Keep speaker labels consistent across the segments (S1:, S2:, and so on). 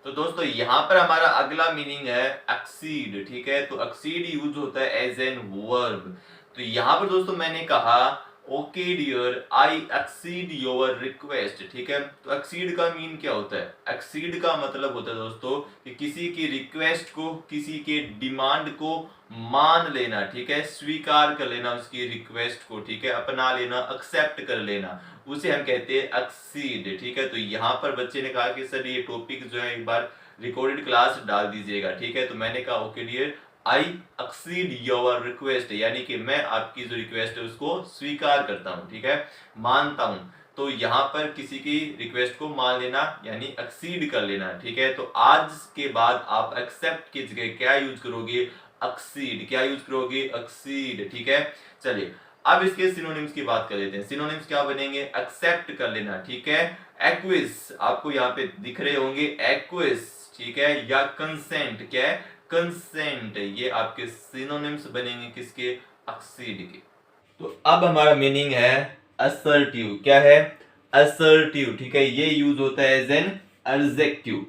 S1: तो दोस्तों यहाँ पर हमारा अगला मीनिंग है एक्सीड। ठीक है, तो एक्सीड यूज होता है एज एन वर्ब। तो यहाँ पर दोस्तों मैंने कहा okay dear I exceed your request. ठीक है, तो एक्सीड का मीन क्या होता है? एक्सीड का मतलब होता है दोस्तों कि किसी की रिक्वेस्ट को, किसी के डिमांड को मान लेना। ठीक है, स्वीकार कर लेना उसकी रिक्वेस्ट को। ठीक है, अपना लेना, एक्सेप्ट कर लेना, उसे हम कहते हैं एक्सीड। ठीक है, तो यहाँ पर बच्चे ने कहा कि सर ये टॉपिक जो है एक बार रिकॉर्डेड क्लास डाल दीजिएगा। ठीक है, तो मैंने कहा okay dear I exceed your request, यानी कि मैं आपकी जो रिक्वेस्ट है उसको स्वीकार करता हूँ। ठीक है, मानता हूँ। तो यहाँ पर किसी की रिक्वेस्ट को मान लेना यानी एक्सीड कर लेना। ठीक है, तो आज के बाद आप एक्सेप्ट की जगह क्या यूज करोगे? एक्सीड। क्या यूज करोगे? एक्सीड। ठीक है, चलिए अब इसके सिनोनिम्स की बात कर लेते हैं। सिनोनिम्स क्या बनेंगे? एक्सेप्ट कर लेना। ठीक है, एक्विस आपको यहाँ पे दिख रहे होंगे, एक्विस। ठीक है, या कंसेंट। क्या है? कंसेंट। ये आपके सिनोनिम्स बनेंगे किसके? एक्सीड के। तो अब हमारा मीनिंग है असर्टिव। क्या है? असर्टिव। ठीक है, ये यूज होता है एज एन एडजेक्टिव।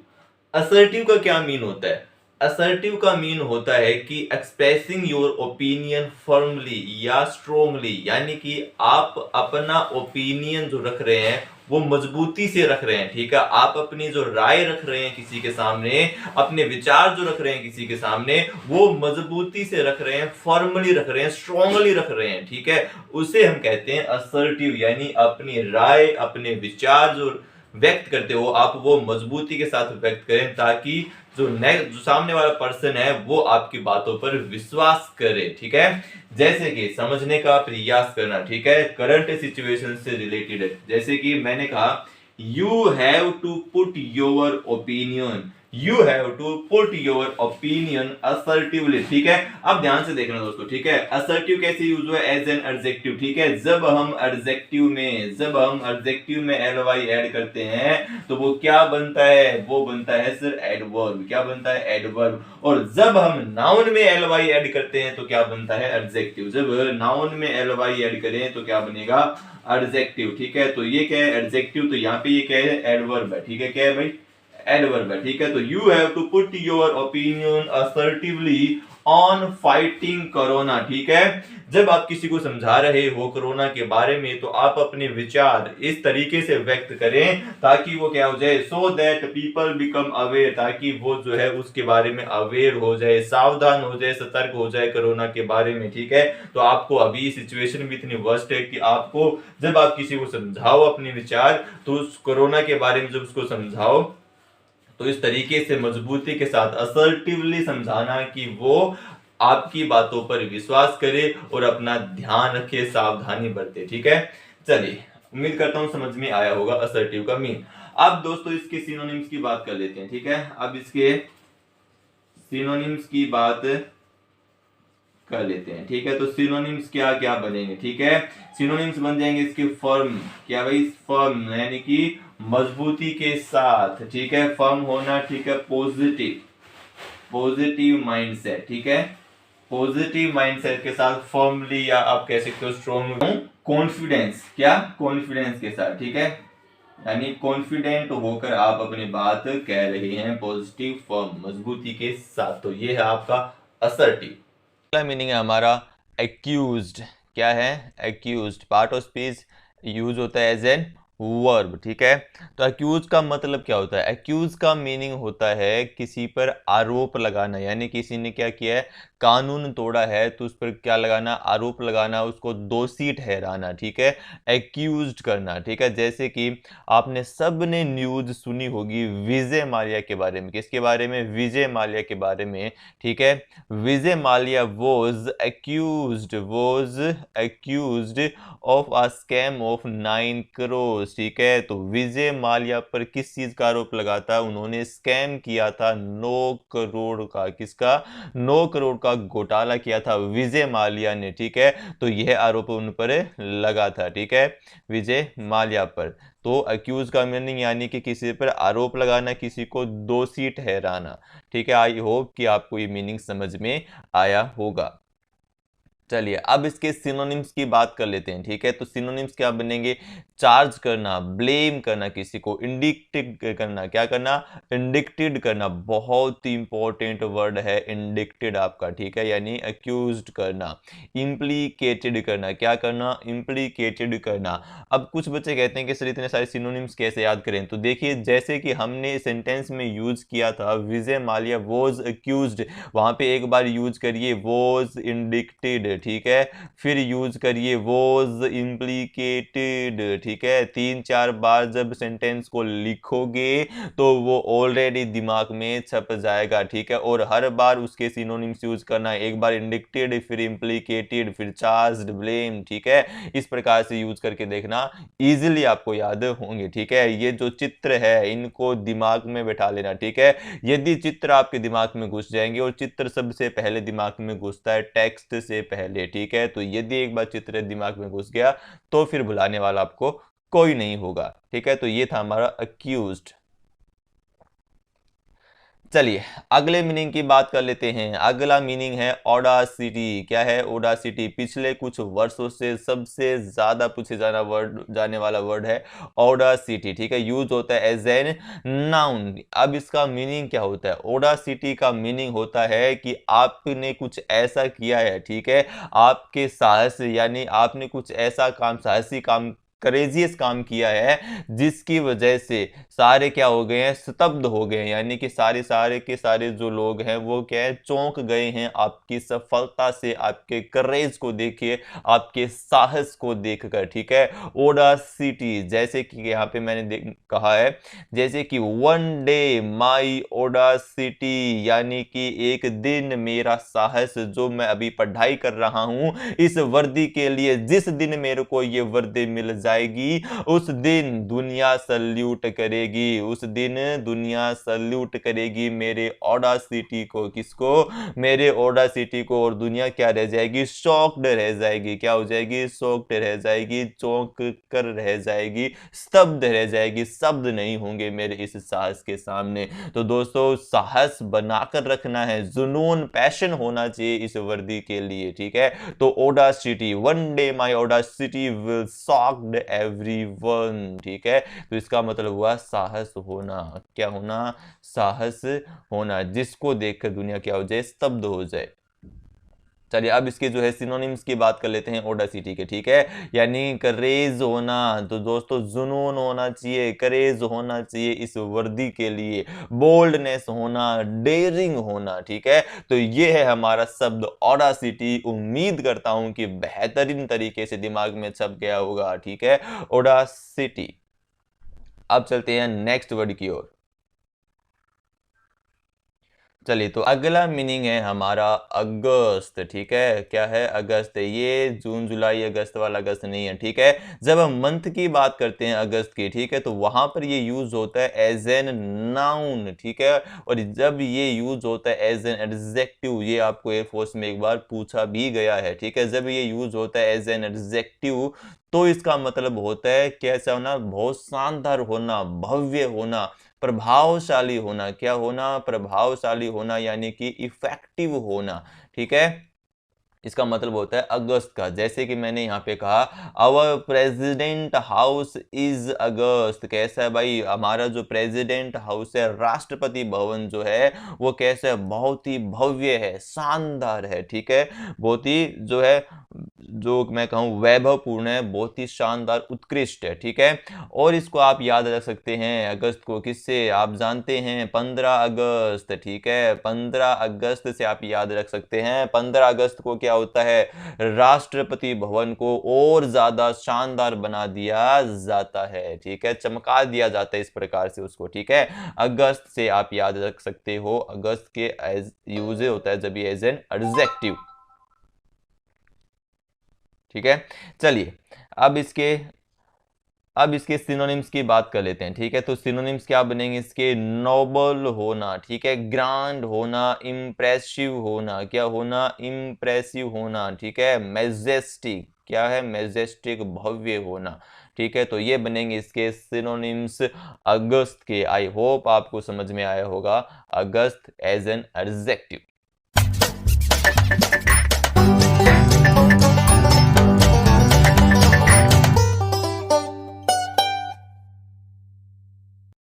S1: असर्टिव का क्या मीन होता है? असर्टिव का मीन होता है कि एक्सप्रेसिंग योर ओपिनियन फर्मली या स्ट्रोंगली, यानी कि आप अपना ओपिनियन जो रख रहे हैं वो मजबूती से रख रहे हैं। ठीक है, आप अपनी जो राय रख रहे हैं किसी के सामने, अपने विचार जो रख रहे हैं किसी के सामने, वो मजबूती से रख रहे हैं, फॉर्मली रख रहे हैं, स्ट्रांगली रख रहे हैं। ठीक है, उसे हम कहते हैं असर्टिव, यानी अपनी राय, अपने विचार जो व्यक्त करते हो आप वो मजबूती के साथ व्यक्त करें, ताकि जो सामने वाला पर्सन है वो आपकी बातों पर विश्वास करे। ठीक है, जैसे कि समझने का प्रयास करना। ठीक है, करंट सिचुएशन से रिलेटेड है। जैसे कि मैंने कहा you have to put your opinion, you have to put your opinion assertively. ठीक है, अब ध्यान से देखना दोस्तों। ठीक है, असर्टिव कैसे यूज हुआ? As an adjective. ठीक है, जब हम एडजेक्टिव में एल वाई ऐड करते हैं तो वो क्या बनता है? वो बनता है सर एडवर्ब। क्या बनता है? एडवर्ब। और जब हम नाउन में एल वाई ऐड करते हैं तो क्या बनता है? एडजेक्टिव। जब नाउन में एल वाई ऐड करें तो क्या बनेगा? एडजेक्टिव। ठीक है, तो ये क्या है? एडजेक्टिव। तो यहाँ पे ये क्या है? एडवर्ब है। ठीक है, क्या है भाई? एडवर्ब है। ठीक है, तो you have to put your opinion assertively on fighting corona. ठीक है, जब आप किसी को समझा रहे हो कोरोना के बारे में तो आप अपने विचार इस तरीके से व्यक्त करें ताकि वो क्या हो जाए? So that people become aware, ताकि वो जो है उसके बारे में अवेयर हो जाए, सावधान हो जाए, सतर्क हो जाए कोरोना के बारे में। ठीक है, तो आपको अभी सिचुएशन भी इतनी वर्स्ट है कि आपको जब आप किसी को समझाओ अपने विचार, तो उस कोरोना के बारे में जब उसको समझाओ तो इस तरीके से मजबूती के साथ असर्टिवली समझाना कि वो आपकी बातों पर विश्वास करे और अपना ध्यान रखे, सावधानी बरते। ठीक है, चलिए उम्मीद करता हूं समझ में आया होगा असर्टिव का मीन। अब दोस्तों इसके सिनोनिम्स की बात कर लेते हैं। ठीक है, अब इसके सिनोनिम्स की बात कर लेते हैं। ठीक है, तो सिनोनिम्स क्या क्या बनेंगे? ठीक है, सिनोनिम्स बन जाएंगे इसके फर्म। क्या भाई? फर्म यानी कि मजबूती के साथ। ठीक है, फर्म होना। ठीक है, पॉजिटिव, पॉजिटिव माइंडसेट। ठीक है, पॉजिटिव माइंडसेट के साथ फर्मली, या आप कह सकते हो स्ट्रॉन्ग। कॉन्फिडेंस। क्या? कॉन्फिडेंस के साथ। ठीक है, यानी कॉन्फिडेंट होकर आप अपनी बात कह रहे हैं, पॉजिटिव, फर्म, मजबूती के साथ। तो ये है आपका असर्टिव। अगला मीनिंग है हमारा एक्यूज्ड। क्या है? Accused. Part of speech use होता है एज एन वर्ब। ठीक है, तो एक्यूज का मतलब क्या होता है? एक्यूज का मीनिंग होता है किसी पर आरोप लगाना, यानी किसी ने क्या किया है? कानून तोड़ा है तो उस पर क्या लगाना? आरोप लगाना, उसको दोषी ठहराना। ठीक है, एक्यूज्ड करना। ठीक है, जैसे कि आपने सब ने न्यूज सुनी होगी विजय माल्या के बारे में। किसके बारे में? विजय माल्या के बारे में। ठीक है, Vijay Mallya was accused of a scam of 9 crores। ठीक है, तो विजय माल्या पर किस चीज का आरोप लगा था? उन्होंने स्कैम किया था 9 करोड़ का। किसका? 9 करोड़ का घोटाला किया था विजय माल्या ने। ठीक है, तो यह आरोप उन पर लगा था। ठीक है, विजय माल्या पर। तो अक्यूज का मीनिंग यानी कि किसी पर आरोप लगाना, किसी को दोषी ठहराना। ठीक है, आई होप कि आपको ये मीनिंग समझ में आया होगा। चलिए अब इसके सिनोनिम्स की बात कर लेते हैं, ठीक है। तो सिनोनिम्स क्या बनेंगे? चार्ज करना, ब्लेम करना किसी को, इंडिक्टेड करना, क्या करना? इंडिक्टेड करना, बहुत ही इंपॉर्टेंट वर्ड है इंडिक्टेड आपका, ठीक है, यानी अक्यूज्ड करना। इम्प्लीकेटेड करना, क्या करना? इम्प्लीकेटेड करना। अब कुछ बच्चे कहते हैं कि सर इतने सारे सिनोनिम्स कैसे याद करें? तो देखिए जैसे कि हमने सेंटेंस में यूज किया था विजय माल्या वॉज अक्यूज्ड, वहां पे एक बार यूज करिए वॉज इंडिक्टेड, ठीक है, फिर यूज करिए वॉज इम्प्लीकेटेड, ठीक है। 3-4 बार जब सेंटेंस को लिखोगे तो वो ऑलरेडी दिमाग में छप जाएगा, ठीक है। और हर बार उसके सिनोनिम्स यूज करना है, एक बार इंडिक्टेड, फिर इम्प्लीकेटेड, फिर चार्ज्ड, ब्लेम, ठीक है। इस प्रकार से यूज करके देखना, इजीली आपको याद होंगे, ठीक है। ये जो चित्र है इनको दिमाग में बैठा लेना, ठीक है। यदि चित्र आपके दिमाग में घुस जाएंगे, और चित्र सबसे पहले दिमाग में घुसता है टेक्स्ट से पहले, ठीक है। तो यदि एक बार चित्र दिमाग में घुस गया तो फिर भुलाने वाला आपको कोई नहीं होगा, ठीक है। तो ये था हमारा अक्यूज्ड। चलिए अगले मीनिंग की बात कर लेते हैं। अगला मीनिंग है ऑडासिटी। क्या है ऑडासिटी? पिछले कुछ वर्षों से सबसे ज्यादा पूछे जाने वाला वर्ड है ऑडासिटी, ठीक है। यूज होता है एज एन नाउन। अब इसका मीनिंग क्या होता है? ऑडासिटी का मीनिंग होता है कि आपने कुछ ऐसा किया है, ठीक है, आपके साहस, यानी आपने कुछ ऐसा काम, साहसी काम, करेजियस काम किया है जिसकी वजह से सारे क्या हो गए हैं? स्तब्ध हो गए हैं, यानी कि सारे के सारे जो लोग हैं वो क्या है? चौंक गए हैं आपकी सफलता से, आपके करेज को देखिए, आपके साहस को देखकर, ठीक है। ओडासिटी, जैसे कि यहाँ पे मैंने कहा है, जैसे कि वन डे माई ओडासिटी, यानी कि एक दिन मेरा साहस, जो मैं अभी पढ़ाई कर रहा हूं इस वर्दी के लिए, जिस दिन मेरे को ये वर्दी मिल जाएगी उस दिन दुनिया सल्यूट करेगी, उस दिन दुनिया सल्यूट करेगी मेरे ऑडासिटी को। किसको? मेरे ऑडासिटी को। और दुनिया क्या रह जाएगी? शॉक्ड रह जाएगी। क्या हो जाएगी? शॉक्ड रह जाएगी, चौंक कर रह जाएगी, स्तब्ध रह जाएगी, शब्द नहीं होंगे मेरे इस साहस के सामने। तो दोस्तों साहस बनाकर रखना है, जुनून, पैशन होना चाहिए इस वर्दी के लिए, ठीक है। तो Audacity, one day my Audacity will shocked everyone, ठीक है। तो इसका मतलब हुआ साहस होना। क्या होना? साहस होना, जिसको देखकर दुनिया क्या हो जाए? स्तब्ध हो जाए। चलिए अब इसके जो है सिनोनिम्स की बात कर लेते हैं ऑडासिटी के, ठीक है। यानी करेज होना, तो दोस्तों जुनून होना चाहिए, करेज होना चाहिए इस वर्दी के लिए, बोल्डनेस होना, डेयरिंग होना, ठीक है। तो ये है हमारा शब्द ऑडासिटी। उम्मीद करता हूं कि बेहतरीन तरीके से दिमाग में छप गया होगा, ठीक है, ऑडासिटी। अब चलते हैं नेक्स्ट वर्ड की ओर। चलिए तो अगला मीनिंग है हमारा अगस्त, ठीक है। क्या है? अगस्त। ये जून जुलाई अगस्त वाला अगस्त नहीं है, ठीक है। जब हम मंथ की बात करते हैं अगस्त की, ठीक है, तो वहां पर ये यूज होता है एज एन नाउन, ठीक है। और जब ये यूज होता है एज एन एडजेक्टिव, ये आपको एयरफोर्स में एक बार पूछा भी गया है, ठीक है। जब ये यूज होता है एज एन एडजेक्टिव तो इसका मतलब होता है कैसा होना? बहुत शानदार होना, भव्य होना, प्रभावशाली होना। क्या होना? प्रभावशाली होना, यानी कि इफेक्टिव होना, ठीक है। इसका मतलब होता है अगस्त का। जैसे कि मैंने यहाँ पे कहा आवर प्रेसिडेंट हाउस इज अगस्त। कैसा है भाई? हमारा जो प्रेसिडेंट हाउस है, राष्ट्रपति भवन जो है, वो कैसा है? बहुत ही भव्य है, शानदार है, ठीक है। बहुत ही जो है, जो मैं कहूँ वैभवपूर्ण है, बहुत ही शानदार, उत्कृष्ट है, ठीक है। और इसको आप याद रख सकते हैं अगस्त को किससे? आप जानते हैं 15 अगस्त, ठीक है। 15 अगस्त से आप याद रख सकते हैं। 15 अगस्त को क्या होता है? राष्ट्रपति भवन को और ज्यादा शानदार बना दिया जाता है, ठीक है, चमका दिया जाता है इस प्रकार से उसको, ठीक है। अगस्त से आप याद रख सकते हो, अगस्त के एज यूज होता है जब ये एज एन एडजेक्टिव, ठीक है। चलिए अब इसके सिनोनिम्स की बात कर लेते हैं, ठीक है। तो सिनोनिम्स क्या बनेंगे इसके? नोबल होना, ठीक है, ग्रांड होना, इम्प्रेसिव होना। क्या होना? इम्प्रेसिव होना, ठीक है। मैजेस्टिक। क्या है? मैजेस्टिक, भव्य होना, ठीक है। तो ये बनेंगे इसके सिनोनिम्स अगस्त के। आई होप आपको समझ में आया होगा अगस्त एज एन एडजेक्टिव।